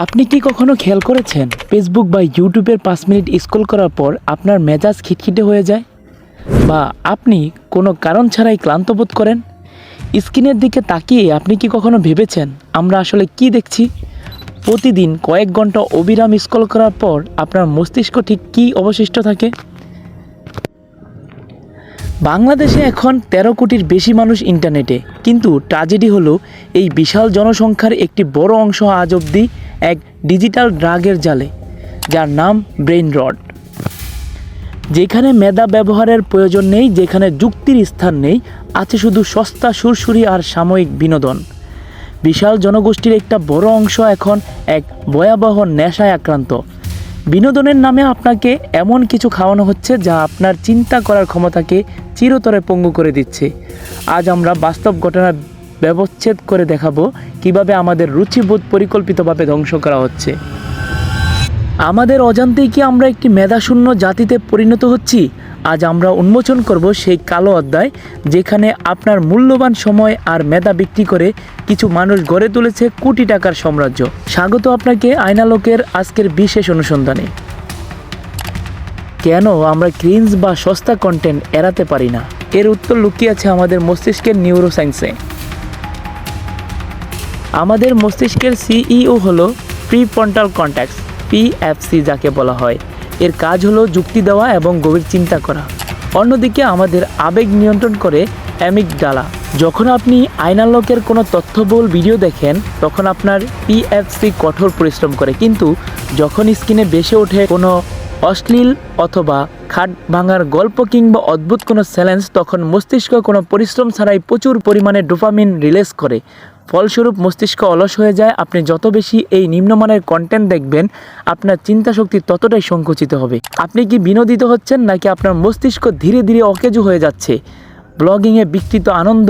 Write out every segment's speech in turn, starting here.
আপনি কি কখনো খেয়াল করেছেন ফেসবুক বা ইউটিউবের 5 মিনিট স্ক্রল করার পর আপনার মেজাজ খিটখিটে হয়ে যায়, বা আপনি কোনো কারণ ছাড়াই ক্লান্ত বোধ করেন? স্ক্রিনের দিকে তাকিয়ে আপনি কি কখনো ভেবেছেন আমরা আসলে কি দেখছি? প্রতিদিন কয়েক ঘন্টা অবিরাম স্ক্রল করার পর আপনার মস্তিষ্ক ঠিক কী অবশিষ্ট থাকে? বাংলাদেশে এখন 13 কোটির বেশি মানুষ ইন্টারনেটে, কিন্তু ট্র্যাজেডি হলো এই বিশাল জনসংখ্যার একটি বড় অংশ আজ অবধি এক ডিজিটাল ড্রাগের জালে, যার নাম ব্রেইন রট। যেখানে মেধা ব্যবহারের প্রয়োজন নেই, যেখানে যুক্তির স্থান নেই, আছে শুধু সস্তা সুরসুরি আর সাময়িক বিনোদন। বিশাল জনগোষ্ঠীর একটা বড় অংশ এখন এক ভয়াবহ নেশায় আক্রান্ত। বিনোদনের নামে আপনাকে এমন কিছু খাওয়ানো হচ্ছে যা আপনার চিন্তা করার ক্ষমতাকে চিরতরে পঙ্গু করে দিচ্ছে। আজ আমরা বাস্তব ঘটনা ব্যবচ্ছেদ করে দেখাবো কিভাবে আমাদের রুচিবোধ পরিকল্পিতভাবে ধ্বংস করা হচ্ছে। আমাদের অজান্তেই কি আমরা একটি মেধাশূন্য জাতিতে পরিণত হচ্ছি? আজ আমরা উন্মোচন করব সেই কালো অধ্যায়, যেখানে আপনার মূল্যবান সময় আর মেধা বিক্রি করে কিছু মানুষ গড়ে তুলেছে কোটি টাকার সাম্রাজ্য। স্বাগত আপনাকে আয়নালোকের আজকের বিশেষ অনুসন্ধানে। কেন আমরা ক্রিঞ্জ বা সস্তা কন্টেন্ট এড়াতে পারি না? এর উত্তর লুকিয়ে আছে আমাদের মস্তিষ্কের নিউরোসায়েন্সে। আমাদের মস্তিষ্কের সিইও হলো প্রিফ্রন্টাল কর্টেক্স, পিএফসি যাকে বলা হয়। এর কাজ হলো যুক্তি দেওয়া এবং গভীর চিন্তা করা। অন্যদিকে আমাদের আবেগ নিয়ন্ত্রণ করে অ্যামিগডালা। যখন আপনি আয়নালোকের কোনো তথ্যবহুল ভিডিও দেখেন, তখন আপনার পিএফসি কঠোর পরিশ্রম করে, কিন্তু যখন স্ক্রিনে ভেসে ওঠে কোনো অশ্লীল অথবা খাট ভাঙার গল্প কিংবা অদ্ভুত কোনো চ্যালেঞ্জ, তখন মস্তিষ্ক কোনো পরিশ্রম ছাড়াই প্রচুর পরিমাণে ডোপামিন রিলিজ করে। ফলস্বরূপ মস্তিষ্ক অলস হয়ে যায়। আপনি যত বেশি এই নিম্নমানের কন্টেন্ট দেখবেন, আপনার চিন্তাশক্তি ততটাই সংকুচিত হবে। আপনি কি বিনোদিত হচ্ছেন, নাকি আপনার মস্তিষ্ক ধীরে ধীরে অকেজো হয়ে যাচ্ছে? ব্লগিংয়ে বিকৃত আনন্দ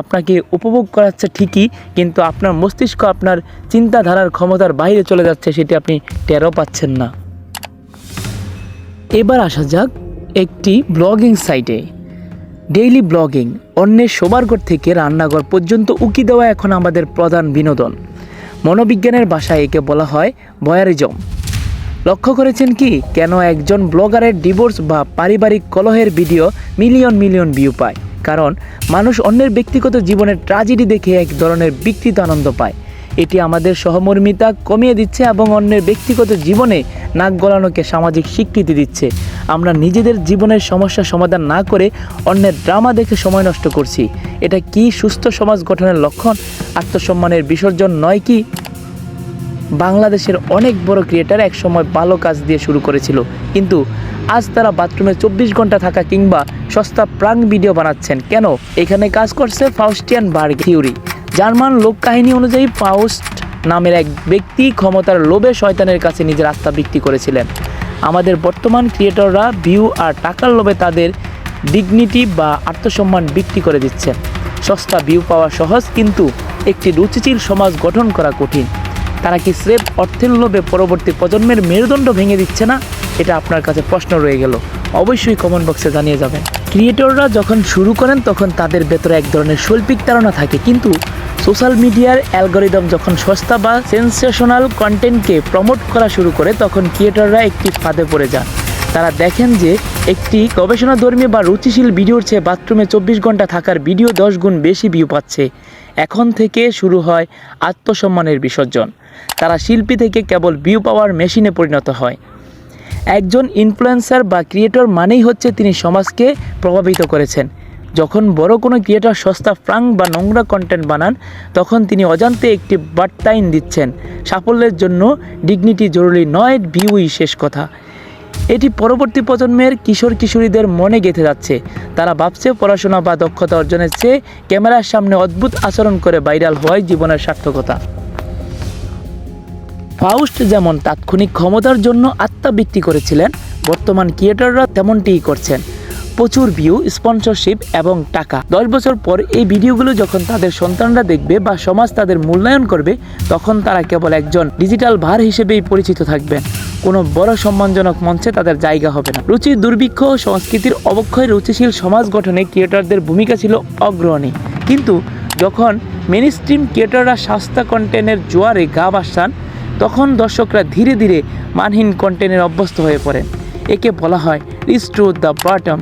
আপনাকে উপভোগ করাচ্ছে ঠিকই, কিন্তু আপনার মস্তিষ্ক আপনার চিন্তাধারার ক্ষমতার বাইরে চলে যাচ্ছে, সেটি আপনি টেরও পাচ্ছেন না। এবার আসা যাক একটি ব্লগিং সাইটে। ডেইলি ব্লগিং, অন্যের শোবার ঘর থেকে রান্নাঘর পর্যন্ত উকি দেওয়া এখন আমাদের প্রধান বিনোদন। মনোবিজ্ঞানের ভাষায় একে বলা হয় ভয়ারিজম। লক্ষ্য করেছেন কি কেন একজন ব্লগারের ডিভোর্স বা পারিবারিক কলহের ভিডিও মিলিয়ন মিলিয়ন ভিউ পায়? কারণ মানুষ অন্যের ব্যক্তিগত জীবনের ট্র্যাজেডি দেখে এক ধরনের বিকৃত আনন্দ পায়। এটি আমাদের সহমর্মিতা কমিয়ে দিচ্ছে এবং অন্যের ব্যক্তিগত জীবনে নাক গলানোকে সামাজিক স্বীকৃতি দিচ্ছে। আমরা নিজেদের জীবনের সমস্যা সমাধান না করে অন্যের ড্রামা দেখে সময় নষ্ট করছি। এটা কি সুস্থ সমাজ গঠনের লক্ষণ? আত্মসম্মানের বিসর্জন নয় কি? বাংলাদেশের অনেক বড় ক্রিয়েটার একসময় ভালো কাজ দিয়ে শুরু করেছিল, কিন্তু আজ তারা বাথরুমে 24 ঘন্টা থাকা কিংবা সস্তা প্রাঙ্ক ভিডিও বানাচ্ছেন। কেন? এখানে কাজ করছে ফাউস্টিয়ান বার্গ থিওরি। জার্মান লোককাহিনী অনুযায়ী ফাউস্ট নামের এক ব্যক্তি ক্ষমতার লোভে শয়তানের কাছে নিজের আত্মা বিক্রি করেছিলেন। আমাদের বর্তমান ক্রিয়েটররা ভিউ আর টাকার লোভে তাদের ডিগনিটি বা আত্মসম্মান বিক্রি করে দিচ্ছেন। সস্তা ভিউ পাওয়া সহজ, কিন্তু একটি রুচিশীল সমাজ গঠন করা কঠিন। তারা কি স্রেফ অর্থের লোভে পরবর্তী প্রজন্মের মেরুদণ্ড ভেঙে দিচ্ছে না? এটা আপনার কাছে প্রশ্ন রয়ে গেল। অবশ্যই কমেন্ট বক্সে জানিয়ে যাবেন। ক্রিয়েটররা যখন শুরু করেন তখন তাদের ভেতরে এক ধরনের শৈল্পিক তাড়না থাকে, কিন্তু সোশ্যাল মিডিয়ার অ্যালগরিদম যখন সস্তা বা সেন্সেশনাল কন্টেন্টকে প্রমোট করা শুরু করে, তখন ক্রিয়েটররা একটি ফাঁদে পড়ে যান। তারা দেখেন যে একটি গবেষণাধর্মী বা রুচিশীল ভিডিওর চেয়ে বাথরুমে 24 ঘন্টা থাকার ভিডিও 10 গুণ বেশি ভিউ পাচ্ছে। এখন থেকে শুরু হয় আত্মসম্মানের বিসর্জন। তারা শিল্পী থেকে কেবল ভিউ পাওয়ার মেশিনে পরিণত হয়। একজন ইনফ্লুয়েন্সার বা ক্রিয়েটর মানেই হচ্ছে তিনি সমাজকে প্রভাবিত করেছেন। যখন বড় কোনো ক্রিয়েটর সস্তা প্রাঙ্ক বা নোংরা কন্টেন্ট বানান, তখন তিনি অজান্তে একটি বার্তাইন দিচ্ছেন, সাফল্যের জন্য ডিগনিটি জরুরি নয়, ভিউই শেষ কথা। এটি পরবর্তী প্রজন্মের কিশোর কিশোরীদের মনে গেঁথে যাচ্ছে। তারা ভাবছে পড়াশোনা বা দক্ষতা অর্জনের চেয়ে ক্যামেরার সামনে অদ্ভুত আচরণ করে ভাইরাল হওয়াই জীবনের সার্থকতা। ফাউস্ট যেমন তাৎক্ষণিক ক্ষমতার জন্য আত্মা বিক্রি করেছিলেন, বর্তমান ক্রিয়েটররা তেমনটিই করছেন। প্রচুর ভিউ, স্পন্সরশিপ এবং টাকা। 10 বছর পর এই ভিডিওগুলো যখন তাদের সন্তানরা দেখবে বা সমাজ তাদের মূল্যায়ন করবে, তখন তারা কেবল একজন ডিজিটাল ভার হিসেবেই পরিচিত থাকবেন। কোনো বড় সম্মানজনক মঞ্চে তাদের জায়গা হবে না। রুচির দুর্ভিক্ষ ও সংস্কৃতির অবক্ষয় রুচিশীল সমাজ গঠনে ক্রিয়েটরদের ভূমিকা ছিল অগ্রণী, কিন্তু যখন মেইনস্ট্রিম ক্রিয়েটররা সস্তা কন্টেন্টের জোয়ারে গা ভাসান, তখন দর্শকরা ধীরে ধীরে মানহীন কন্টেন্টের অভ্যস্ত হয়ে পড়েন। একে বলা হয় রিচ টু দ্য বটম,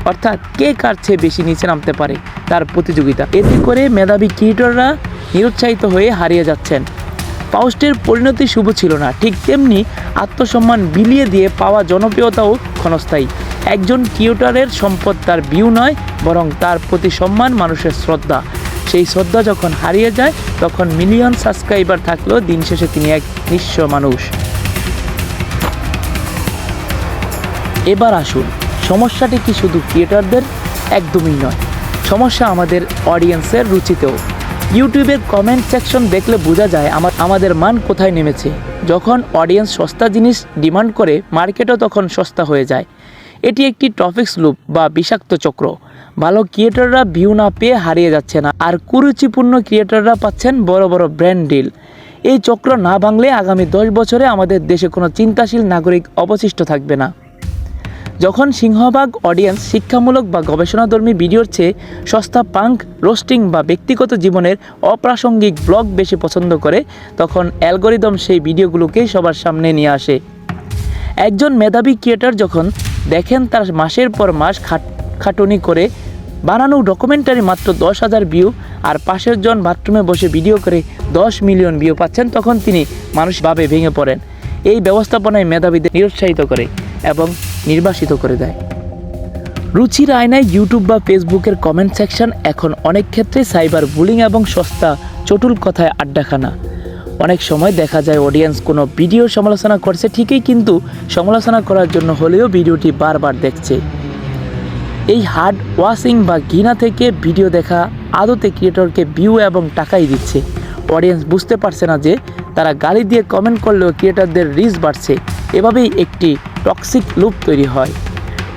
অর্থাৎ কে কার চেয়ে বেশি নিচে নামতে পারে তার প্রতিযোগিতা। এতে করে মেধাবী ক্রিয়েটররা নিরুৎসাহিত হয়ে হারিয়ে যাচ্ছেন। পাউস্টের পরিণতি শুভ ছিল না, ঠিক তেমনি আত্মসম্মান বিলিয়ে দিয়ে পাওয়া জনপ্রিয়তাও ক্ষণস্থায়ী। একজন ক্রিয়েটরের সম্পদ তার ভিউ নয়, বরং তার প্রতি সম্মান, মানুষের শ্রদ্ধা। সেই শ্রদ্ধা যখন হারিয়ে যায় তখন মিলিয়ন সাবস্ক্রাইবার থাকলেও দিন শেষে তিনি এক নিঃস্ব মানুষ। এবার আসুন, সমস্যাটি কি শুধু ক্রিয়েটরদের? একদমই নয়, সমস্যা আমাদের অডিয়েন্সের রুচিতেও। ইউটিউবের কমেন্ট সেকশন দেখলে বোঝা যায় আমাদের মান কোথায় নেমেছে। যখন অডিয়েন্স সস্তা জিনিস ডিমান্ড করে, মার্কেটও তখন সস্তা হয়ে যায়। এটি একটি টপিক্স লুপ বা বিষাক্ত চক্র। ভালো ক্রিয়েটররা ভিউ না পেয়ে হারিয়ে যাচ্ছে না, আর কুরুচিপূর্ণ ক্রিয়েটররা পাচ্ছেন বড় বড় ব্র্যান্ড ডিল। এই চক্র না ভাঙলে আগামী 10 বছরে আমাদের দেশে কোনো চিন্তাশীল নাগরিক অবশিষ্ট থাকবে না। যখন সিংহভাগ অডিয়েন্স শিক্ষামূলক বা গবেষণাধর্মী ভিডিওর চেয়ে সস্তা পাঙ্ক, রোস্টিং বা ব্যক্তিগত জীবনের অপ্রাসঙ্গিক ব্লগ বেশি পছন্দ করে, তখন অ্যালগরিদম সেই ভিডিওগুলোকেই সবার সামনে নিয়ে আসে। একজন মেধাবী ক্রিয়েটর যখন দেখেন তার মাসের পর মাস খাটুনি করে বানানো ডকুমেন্টারি মাত্র 10,000 ভিউ, আর পাশের জন বাথরুমে বসে ভিডিও করে 10 মিলিয়ন ভিউ পাচ্ছেন, তখন তিনি মানসিকভাবে ভেঙে পড়েন। এই ব্যবস্থাপনায় মেধাবীদের নিরুৎসাহিত করে এবং নির্বাসিত করে দেয়। রুচির আয়নায় ইউটিউব বা ফেসবুকের কমেন্ট সেকশন এখন অনেক ক্ষেত্রে সাইবার বুলিং এবং সস্তা চটুল কথায় আড্ডাখানা। অনেক সময় দেখা যায় অডিয়েন্স কোনো ভিডিও সমালোচনা করছে ঠিকই, কিন্তু সমালোচনা করার জন্য হলেও ভিডিওটি বারবার দেখছে। এই হার্ড ওয়াশিং বা ঘৃণা থেকে ভিডিও দেখা আদতে ক্রিয়েটরকে ভিউ এবং টাকাই দিচ্ছে। অডিয়েন্স বুঝতে পারছে না যে তারা গালি দিয়ে কমেন্ট করলেও ক্রিয়েটরদের রিচ বাড়ছে। এভাবেই একটি টক্সিক লুপ তৈরি হয়।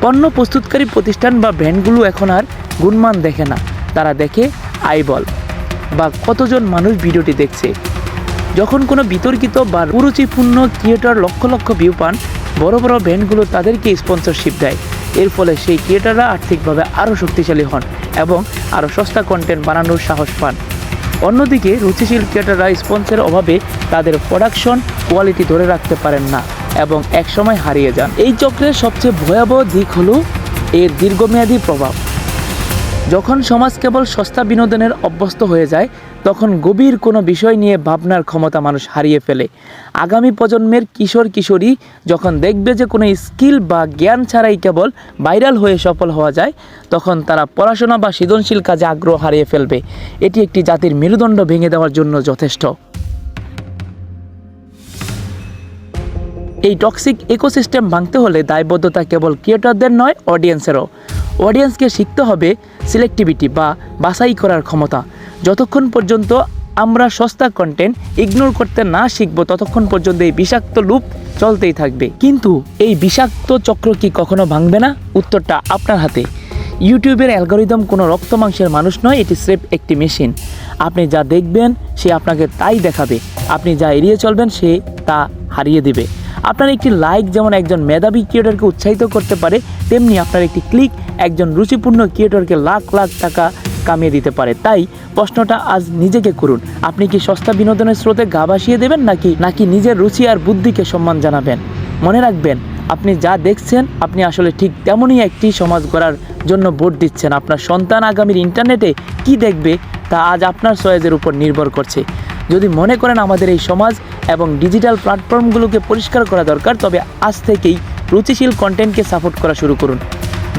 পণ্য প্রস্তুতকারী প্রতিষ্ঠান বা ব্র্যান্ডগুলো এখন আর গুণমান দেখে না, তারা দেখে আইবল বা কতজন মানুষ ভিডিওটি দেখছে। যখন কোনো বিতর্কিত বা কুরুচিপূর্ণ ক্রিয়েটর লক্ষ লক্ষ ভিউ পান, বড় বড় ব্র্যান্ডগুলো তাদেরকে স্পন্সরশিপ দেয়। এর ফলে সেই ক্রিয়েটররা আর্থিকভাবে আরও শক্তিশালী হন এবং আরও সস্তা কন্টেন্ট বানানোর সাহস পান। অন্যদিকে রুচিশীল ক্রিয়েটররা স্পন্সরের অভাবে তাদের প্রোডাকশন কোয়ালিটি ধরে রাখতে পারেন না এবং একসময় হারিয়ে যান। এই চক্রের সবচেয়ে ভয়াবহ দিক হলো এর দীর্ঘমেয়াদী প্রভাব। যখন সমাজ কেবল সস্তা বিনোদনের অভ্যস্ত হয়ে যায়, তখন গভীর কোনো বিষয় নিয়ে ভাবনার ক্ষমতা মানুষ হারিয়ে ফেলে। আগামী প্রজন্মের কিশোর কিশোরী যখন দেখবে যে কোনো স্কিল বা জ্ঞান ছাড়াই কেবল ভাইরাল হয়ে সফল হওয়া যায়, তখন তারা পড়াশোনা বা সৃজনশীল কাজে আগ্রহ হারিয়ে ফেলবে। এটি একটি জাতির মেরুদণ্ড ভেঙে দেওয়ার জন্য যথেষ্ট। এই টক্সিক ইকোসিস্টেম ভাঙতে হলে দায়বদ্ধতা কেবল ক্রিয়েটরদের নয়, অডিয়েন্সেরও। অডিয়েন্সকে শিখতে হবে সিলেক্টিভিটি বা বাছাই করার ক্ষমতা। যতক্ষণ পর্যন্ত আমরা সস্তা কন্টেন্ট ইগনোর করতে না শিখব, ততক্ষণ পর্যন্ত এই বিষাক্ত লুপ চলতেই থাকবে। কিন্তু এই বিষাক্ত চক্র কি কখনো ভাঙবে না? উত্তরটা আপনার হাতে। ইউটিউবের অ্যালগরিদম কোনো রক্ত মাংসের মানুষ নয়, এটি স্রেফ একটি মেশিন। আপনি যা দেখবেন সে আপনাকে তাই দেখাবে, আপনি যা এড়িয়ে চলবেন সে তা হারিয়ে দেবে। আপনার একটি লাইক যেমন একজন মেধাবী ক্রিয়েটরকে উৎসাহিত করতে পারে, তেমনি আপনার একটি ক্লিক একজন রুচিপূর্ণ ক্রিয়েটরকে লাখ লাখ টাকা কামিয়ে দিতে পারে। তাই প্রশ্নটা আজ নিজেকে করুন, আপনি কি সস্তা বিনোদনের স্রোতে গা ভাসিয়ে দেবেন নাকি নিজের রুচি আর বুদ্ধিকে সম্মান জানাবেন? মনে রাখবেন, আপনি যা দেখছেন আপনি আসলে ঠিক তেমনই একটি সমাজ গড়ার জন্য ভোট দিচ্ছেন। আপনার সন্তান আগামীর ইন্টারনেটে কি দেখবে তা আজ আপনার চয়েসের উপর নির্ভর করছে। যদি মনে করেন আমাদের এই সমাজ এবং ডিজিটাল প্ল্যাটফর্মগুলোকে পরিষ্কার করা দরকার, তবে আজ থেকেই রুচিশীল কন্টেন্টকে সাপোর্ট করা শুরু করুন।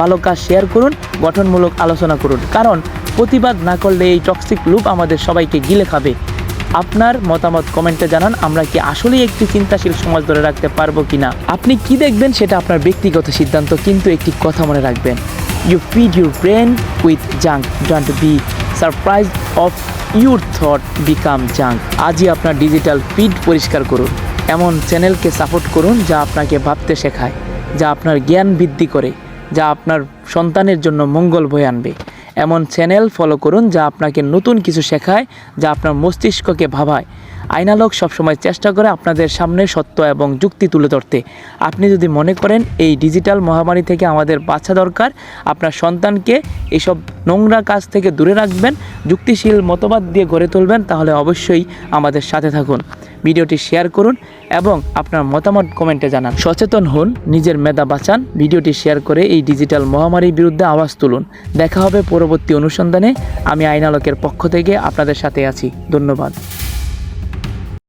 ভালো কাজ শেয়ার করুন, গঠনমূলক আলোচনা করুন, কারণ প্রতিবাদ না করলে এই টক্সিক লুপ আমাদের সবাইকে গিলে খাবে। আপনার মতামত কমেন্টে জানান, আমরা কি আসলেই একটি চিন্তাশীল সমাজ ধরে রাখতে পারবো কিনা। আপনি কি দেখবেন সেটা আপনার ব্যক্তিগত সিদ্ধান্ত, কিন্তু একটি কথা মনে রাখবেন, you feed your brain with junk, don't be surprise of your thought become junk. আজই আপনার ডিজিটাল ফিড পরিষ্কার করুন, এমন চ্যানেলকে সাপোর্ট করুন যা আপনাকে ভাবতে শেখায়, যা আপনার জ্ঞান বৃদ্ধি করে, যা আপনার সন্তানের জন্য মঙ্গল বয়ে আনবে। এমন চ্যানেল ফলো করুন যা আপনাকে নতুন কিছু শেখায়, যা আপনার মস্তিষ্ককে ভাবায়। আয়নালোক সবসময় চেষ্টা করে আপনাদের সামনে সত্য এবং যুক্তি তুলে ধরতে। আপনি যদি মনে করেন এই ডিজিটাল মহামারী থেকে আমাদের বাঁচা দরকার, আপনার সন্তানকে এসব নোংরা কাজ থেকে দূরে রাখবেন, যুক্তিশীল মতবাদ দিয়ে গড়ে তুলবেন, তাহলে অবশ্যই আমাদের সাথে থাকুন। ভিডিওটি শেয়ার করুন এবং আপনার মতামত কমেন্টে জানান। সচেতন হন, নিজের মেধা বাঁচান। ভিডিওটি শেয়ার করে এই ডিজিটাল মহামারীর বিরুদ্ধে আওয়াজ তুলুন। দেখা হবে পরবর্তী অনুসন্ধানে। আমি আইন আলোকের পক্ষ থেকে আপনাদের সাথে আছি। ধন্যবাদ।